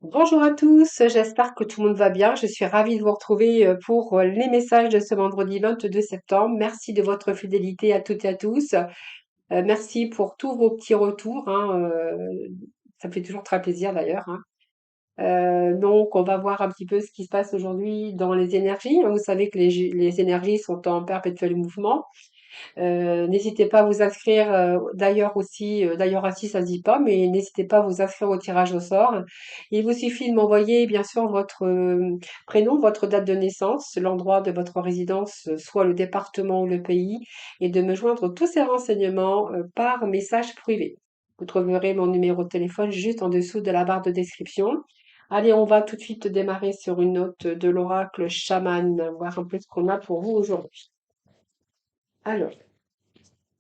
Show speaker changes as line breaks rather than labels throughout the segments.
Bonjour à tous, j'espère que tout le monde va bien. Je suis ravie de vous retrouver pour les messages de ce vendredi 22 septembre. Merci de votre fidélité à toutes et à tous. Merci pour tous vos petits retours, hein, ça me fait toujours très plaisir d'ailleurs, hein. Donc, on va voir un petit peu ce qui se passe aujourd'hui dans les énergies. Vous savez que les énergies sont en perpétuel mouvement. N'hésitez pas à vous inscrire, d'ailleurs aussi, d'ailleurs ainsi ça se dit pas, mais n'hésitez pas à vous inscrire au tirage au sort. Il vous suffit de m'envoyer bien sûr votre prénom, votre date de naissance, l'endroit de votre résidence, soit le département ou le pays, et de me joindre tous ces renseignements par message privé. Vous trouverez mon numéro de téléphone juste en dessous de la barre de description. Allez, on va tout de suite démarrer sur une note de l'oracle chaman, voir un peu ce qu'on a pour vous aujourd'hui. Alors,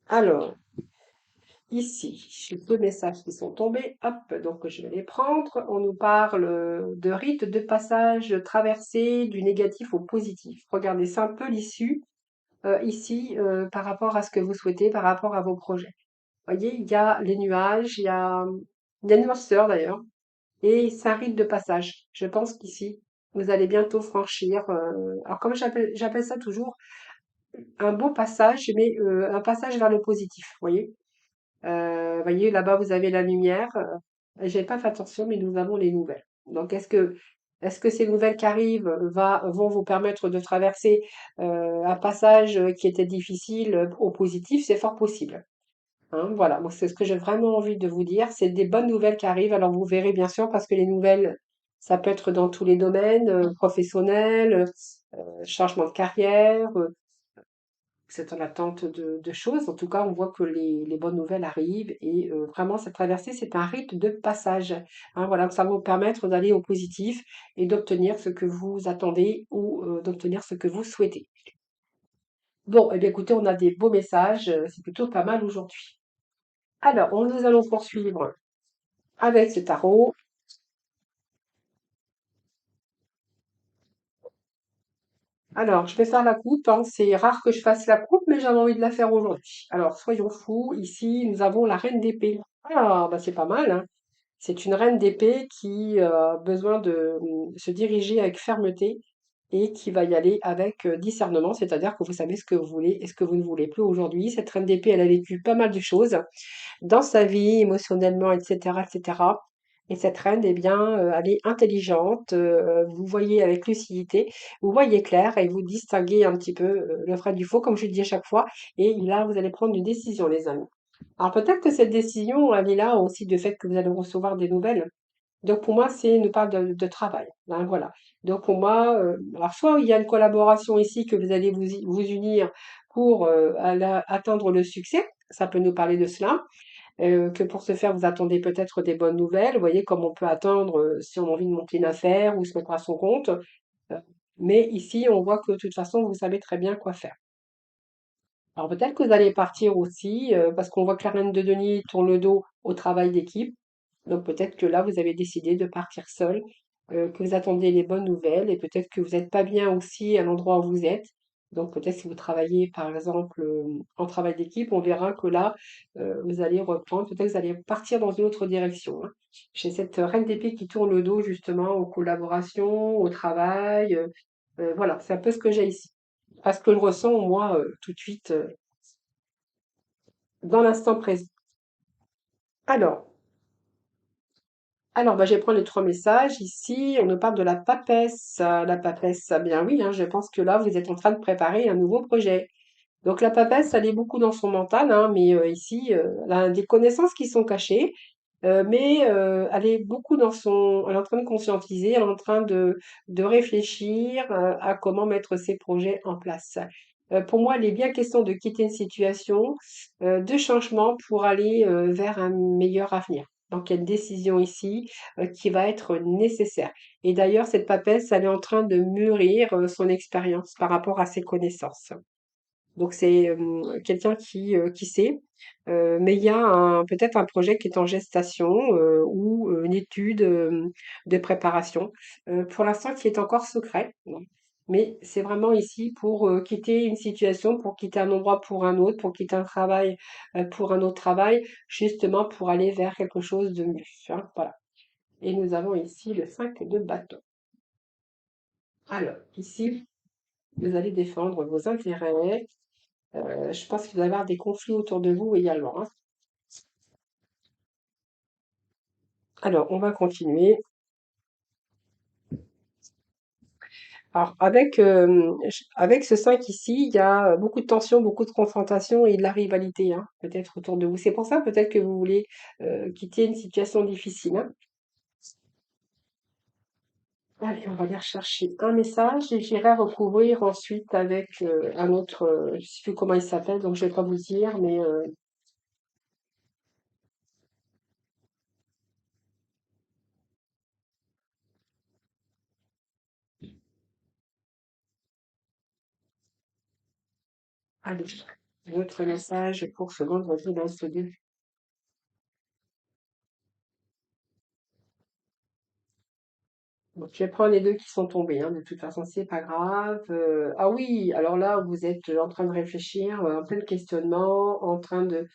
alors, ici, j'ai deux messages qui sont tombés. Hop, donc je vais les prendre. On nous parle de rite de passage traversé du négatif au positif. Regardez, c'est un peu l'issue ici par rapport à ce que vous souhaitez, par rapport à vos projets. Vous voyez, il y a les nuages, il y a une noirceur d'ailleurs, et c'est un rite de passage. Je pense qu'ici, vous allez bientôt franchir. Alors comme j'appelle ça toujours un beau passage, mais un passage vers le positif. Vous voyez. Voyez, là-bas, vous avez la lumière. J'ai pas fait attention, mais nous avons les nouvelles. Donc, est-ce que ces nouvelles qui arrivent vont vous permettre de traverser un passage qui était difficile au positif? C'est fort possible. Hein, voilà, moi, c'est ce que j'ai vraiment envie de vous dire. C'est des bonnes nouvelles qui arrivent. Alors, vous verrez bien sûr, parce que les nouvelles, ça peut être dans tous les domaines, professionnels, changement de carrière, c'est en attente de choses. En tout cas, on voit que les bonnes nouvelles arrivent et vraiment cette traversée, c'est un rite de passage. Hein, voilà, ça va vous permettre d'aller au positif et d'obtenir ce que vous attendez ou d'obtenir ce que vous souhaitez. Bon, eh bien écoutez, on a des beaux messages, c'est plutôt pas mal aujourd'hui. Alors, nous allons poursuivre avec ce tarot. Alors, je vais faire la coupe, hein. C'est rare que je fasse la coupe, mais j'avais envie de la faire aujourd'hui. Alors, soyons fous. Ici, nous avons la reine d'épée. Ah, bah c'est pas mal, hein. C'est une reine d'épée qui a besoin de se diriger avec fermeté et qui va y aller avec discernement, c'est-à-dire que vous savez ce que vous voulez et ce que vous ne voulez plus aujourd'hui. Cette reine d'épée, elle a vécu pas mal de choses dans sa vie, émotionnellement, etc., etc. Et cette reine, eh bien, elle est intelligente, vous voyez avec lucidité, vous voyez clair et vous distinguez un petit peu le vrai du faux, comme je le dis à chaque fois. Et là, vous allez prendre une décision, les amis. Alors peut-être que cette décision, elle est là aussi du fait que vous allez recevoir des nouvelles. Donc pour moi, c'est une part de travail. Hein, voilà. Donc pour moi, alors soit il y a une collaboration ici que vous allez vous unir pour atteindre le succès, ça peut nous parler de cela, que pour ce faire, vous attendez peut-être des bonnes nouvelles. Vous voyez comme on peut attendre si on a envie de monter une affaire ou se mettre à son compte. Euh, mais ici, on voit que de toute façon, vous savez très bien quoi faire. Alors peut-être que vous allez partir aussi, parce qu'on voit que la reine de denier tourne le dos au travail d'équipe. Donc peut-être que là, vous avez décidé de partir seul, que vous attendez les bonnes nouvelles et peut-être que vous n'êtes pas bien aussi à l'endroit où vous êtes. Donc peut-être si vous travaillez par exemple en travail d'équipe, on verra que là, vous allez reprendre, peut-être que vous allez partir dans une autre direction, hein. J'ai cette reine d'épée qui tourne le dos justement aux collaborations, au travail. Voilà, c'est un peu ce que j'ai ici. Parce que je le ressens moi tout de suite dans l'instant présent. Alors, Alors, bah, je vais prendre les trois messages. Ici, on nous parle de la papesse. La papesse, ah bien oui, hein, je pense que là, vous êtes en train de préparer un nouveau projet. Donc, la papesse, elle est beaucoup dans son mental, hein, mais ici, elle a des connaissances qui sont cachées, mais elle est beaucoup elle est en train de conscientiser, elle est en train de réfléchir à comment mettre ses projets en place. Pour moi, il est bien question de quitter une situation de changement pour aller vers un meilleur avenir. Donc, il y a une décision ici qui va être nécessaire. Et d'ailleurs, cette papesse, elle est en train de mûrir son expérience par rapport à ses connaissances. Donc c'est quelqu'un qui sait, mais il y a peut-être un projet qui est en gestation ou une étude de préparation, pour l'instant qui est encore secret. Mais c'est vraiment ici pour quitter une situation, pour quitter un endroit pour un autre, pour quitter un travail pour un autre travail, justement pour aller vers quelque chose de mieux, hein, voilà. Et nous avons ici le 5 de bâton. Alors, ici, vous allez défendre vos intérêts. Je pense qu'il va y avoir des conflits autour de vous également, hein. Alors, on va continuer. Alors, avec ce 5 ici, il y a beaucoup de tension, beaucoup de confrontation et de la rivalité, hein, peut-être autour de vous. C'est pour ça peut-être que vous voulez quitter une situation difficile, hein. Allez, on va aller rechercher un message et j'irai recouvrir ensuite avec un autre, je ne sais plus comment il s'appelle, donc je vais pas vous dire, mais allez, un autre message pour ce vendredi 22. Donc, je vais prendre les deux qui sont tombés, hein, de toute façon, c'est pas grave. Ah oui, alors là, vous êtes en train de réfléchir, en plein questionnement, en train de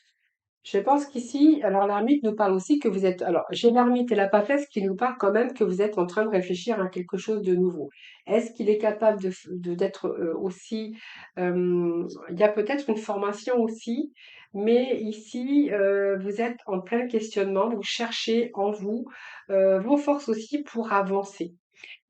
je pense qu'ici, alors l'ermite nous parle aussi que vous êtes, alors j'ai l'ermite et la papesse qui nous parlent quand même que vous êtes en train de réfléchir à quelque chose de nouveau. Est-ce qu'il est capable d'être aussi, il y a peut-être une formation aussi, mais ici vous êtes en plein questionnement, vous cherchez en vous vos forces aussi pour avancer.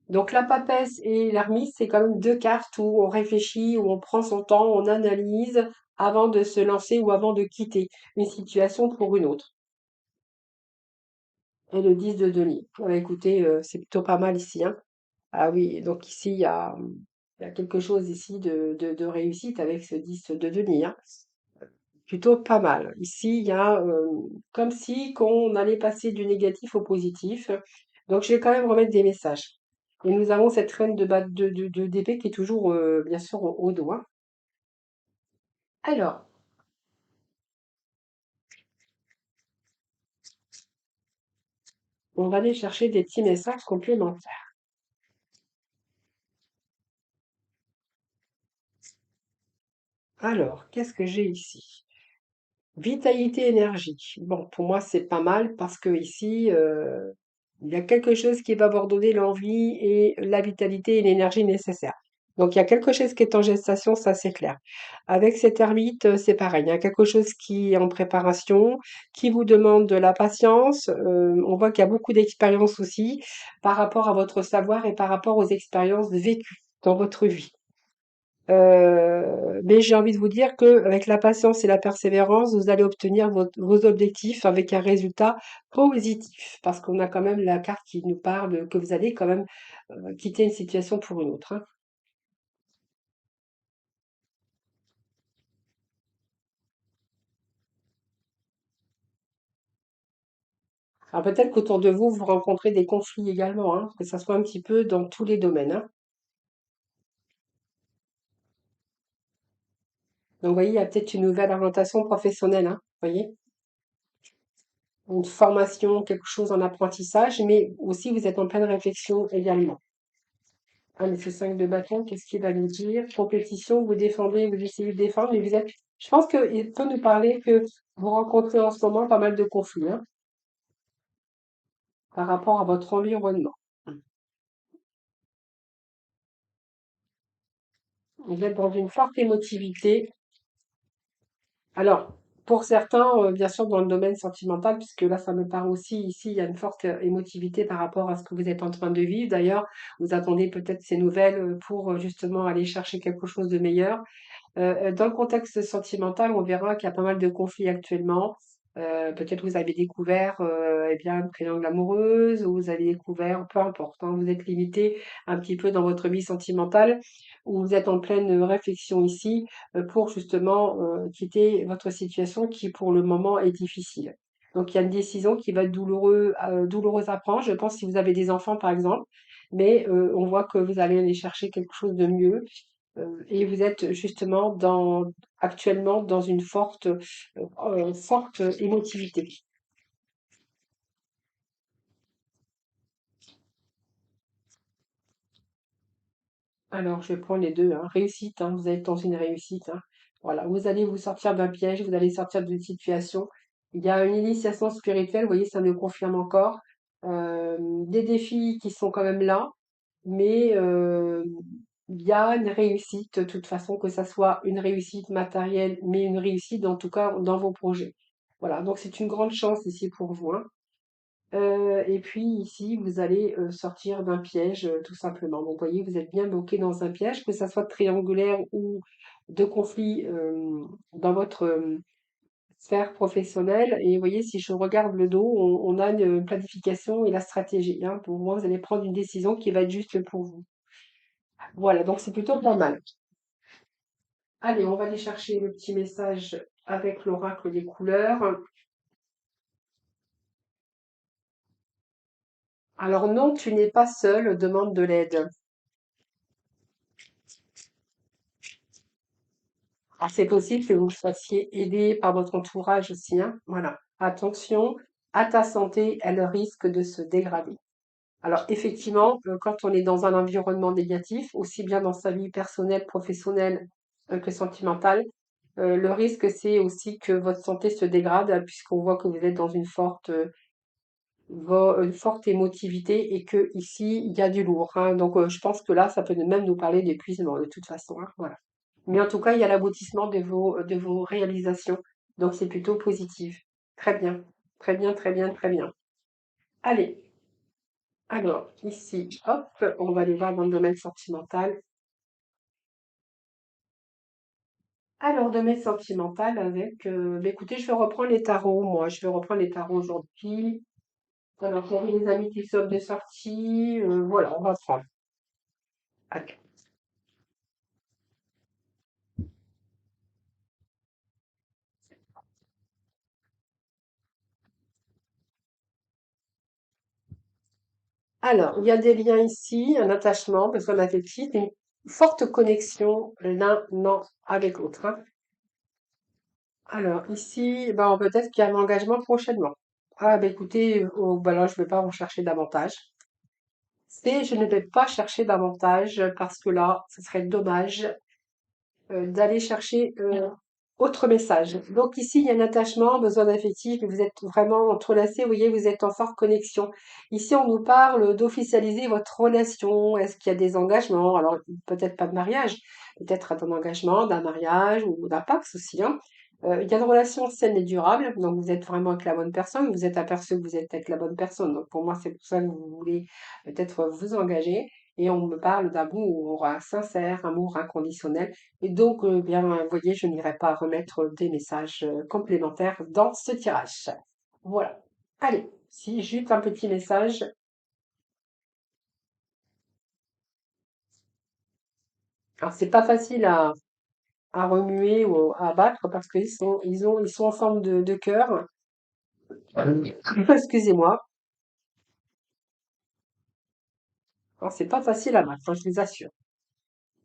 Donc la papesse et l'ermite, c'est quand même deux cartes où on réfléchit, où on prend son temps, on analyse avant de se lancer ou avant de quitter une situation pour une autre. Et le 10 de denier. Ah bah, écoutez, c'est plutôt pas mal ici, hein. Ah oui, donc ici, il y a quelque chose ici de réussite avec ce 10 de denier, hein. Plutôt pas mal. Ici, il y a comme si qu'on allait passer du négatif au positif. Donc, je vais quand même remettre des messages. Et nous avons cette reine d'épée qui est toujours, bien sûr, au dos, hein. Alors, on va aller chercher des petits messages complémentaires. Alors, qu'est-ce que j'ai ici? Vitalité, énergie. Bon, pour moi, c'est pas mal parce que ici, il y a quelque chose qui va vous redonner l'envie et la vitalité et l'énergie nécessaires. Donc, il y a quelque chose qui est en gestation, ça c'est clair. Avec cette ermite, c'est pareil. Il y a quelque chose qui est en préparation, qui vous demande de la patience. On voit qu'il y a beaucoup d'expérience aussi par rapport à votre savoir et par rapport aux expériences vécues dans votre vie. Mais j'ai envie de vous dire que avec la patience et la persévérance, vous allez obtenir vos objectifs avec un résultat positif. Parce qu'on a quand même la carte qui nous parle que vous allez quand même quitter une situation pour une autre, hein. Alors peut-être qu'autour de vous, vous rencontrez des conflits également, hein, que ça soit un petit peu dans tous les domaines, hein. Donc vous voyez, il y a peut-être une nouvelle orientation professionnelle, hein, vous voyez, une formation, quelque chose en apprentissage, mais aussi vous êtes en pleine réflexion également. Ah, mais ce 5 de bâton, qu'est-ce qu'il va nous dire? Compétition, vous défendez, vous essayez de défendre, mais vous êtes. Je pense qu'il peut nous parler que vous rencontrez en ce moment pas mal de conflits, hein, par rapport à votre environnement. Vous êtes dans une forte émotivité. Alors, pour certains, bien sûr, dans le domaine sentimental, puisque là, ça me parle aussi, ici, il y a une forte émotivité par rapport à ce que vous êtes en train de vivre. D'ailleurs, vous attendez peut-être ces nouvelles pour justement aller chercher quelque chose de meilleur. Dans le contexte sentimental, on verra qu'il y a pas mal de conflits actuellement. Peut-être vous avez découvert, eh bien, une triangle amoureuse ou vous avez découvert, peu importe, hein, vous êtes limité un petit peu dans votre vie sentimentale ou vous êtes en pleine réflexion ici, pour justement, quitter votre situation qui, pour le moment, est difficile. Donc il y a une décision qui va être douloureuse à prendre, je pense, si vous avez des enfants, par exemple, mais on voit que vous allez aller chercher quelque chose de mieux. Et vous êtes justement actuellement dans une forte émotivité. Alors, je vais prendre les deux, hein. Réussite, hein, vous êtes dans une réussite, hein. Voilà, vous allez vous sortir d'un piège, vous allez sortir d'une situation. Il y a une initiation spirituelle, vous voyez, ça me confirme encore. des défis qui sont quand même là, mais il y a une réussite de toute façon, que ça soit une réussite matérielle, mais une réussite en tout cas dans vos projets. Voilà, donc c'est une grande chance ici pour vous, hein. Et puis ici, vous allez sortir d'un piège, tout simplement. Donc, vous voyez, vous êtes bien bloqué dans un piège, que ça soit triangulaire ou de conflit dans votre sphère professionnelle. Et vous voyez, si je regarde le dos, on a une planification et la stratégie, hein. Pour moi, vous allez prendre une décision qui va être juste pour vous. Voilà, donc c'est plutôt pas mal. Allez, on va aller chercher le petit message avec l'oracle des couleurs. Alors non, tu n'es pas seul, demande de l'aide. Alors, c'est possible que vous fassiez aider par votre entourage aussi, hein. Voilà. Attention à ta santé, elle risque de se dégrader. Alors, effectivement, quand on est dans un environnement négatif, aussi bien dans sa vie personnelle, professionnelle, que sentimentale, le risque, c'est aussi que votre santé se dégrade, puisqu'on voit que vous êtes dans une forte émotivité et que ici, il y a du lourd, hein. Donc, je pense que là, ça peut même nous parler d'épuisement, de toute façon, hein. Voilà. Mais en tout cas, il y a l'aboutissement de vos réalisations. Donc, c'est plutôt positif. Très bien. Très bien, très bien, très bien. Allez. Alors, ici, hop, on va aller voir dans le domaine sentimental. Alors, domaine sentimental avec, bah, écoutez, je vais reprendre les tarots, moi. Je vais reprendre les tarots aujourd'hui. Alors, pour les amis qui sortent de sortie, voilà, on va prendre. Allez. Alors, il y a des liens ici, un attachement, besoin affectif, une forte connexion l'un non avec l'autre, hein. Alors, ici, ben, peut-être qu'il y a un engagement prochainement. Ah, ben écoutez, oh, ben là, je ne vais pas en chercher davantage. C'est, je ne vais pas chercher davantage parce que là, ce serait dommage d'aller chercher autre message. Donc ici, il y a un attachement, besoin d'affectif, mais vous êtes vraiment entrelacés, vous voyez, vous êtes en forte connexion. Ici, on nous parle d'officialiser votre relation. Est-ce qu'il y a des engagements? Alors, peut-être pas de mariage, peut-être un engagement, d'un mariage ou d'un Pacs aussi, hein. Il y a une relation saine et durable, donc vous êtes vraiment avec la bonne personne, vous êtes aperçu que vous êtes avec la bonne personne. Donc pour moi, c'est pour ça que vous voulez peut-être vous engager. Et on me parle d'amour sincère, amour inconditionnel. Et donc, bien, vous voyez, je n'irai pas remettre des messages complémentaires dans ce tirage. Voilà. Allez, si juste un petit message. Alors, c'est pas facile à remuer ou à battre parce ils sont en forme de cœur. Excusez-moi. Alors, c'est pas facile à battre, hein, je vous assure.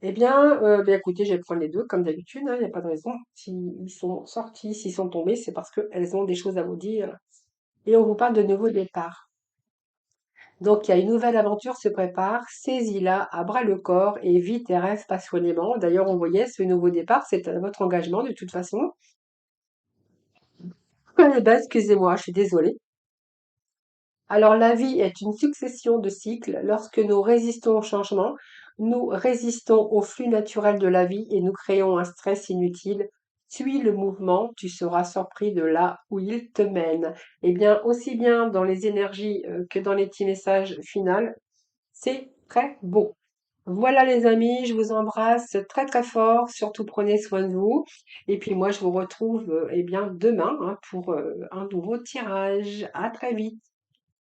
Eh bien, ben, écoutez, je vais prendre les deux comme d'habitude, hein, il n'y a pas de raison. S'ils sont sortis, s'ils sont tombés, c'est parce qu'elles ont des choses à vous dire. Et on vous parle de nouveau départ. Donc, il y a une nouvelle aventure se prépare, saisis-la à bras le corps et vis tes rêves passionnément. D'ailleurs, on voyait ce nouveau départ, c'est votre engagement de toute façon. Eh ben, excusez-moi, je suis désolée. Alors, la vie est une succession de cycles. Lorsque nous résistons au changement, nous résistons au flux naturel de la vie et nous créons un stress inutile. Suis le mouvement, tu seras surpris de là où il te mène. Eh bien, aussi bien dans les énergies que dans les petits messages finaux, c'est très beau. Voilà les amis, je vous embrasse très très fort, surtout prenez soin de vous. Et puis moi je vous retrouve eh bien demain hein, pour un nouveau tirage. À très vite.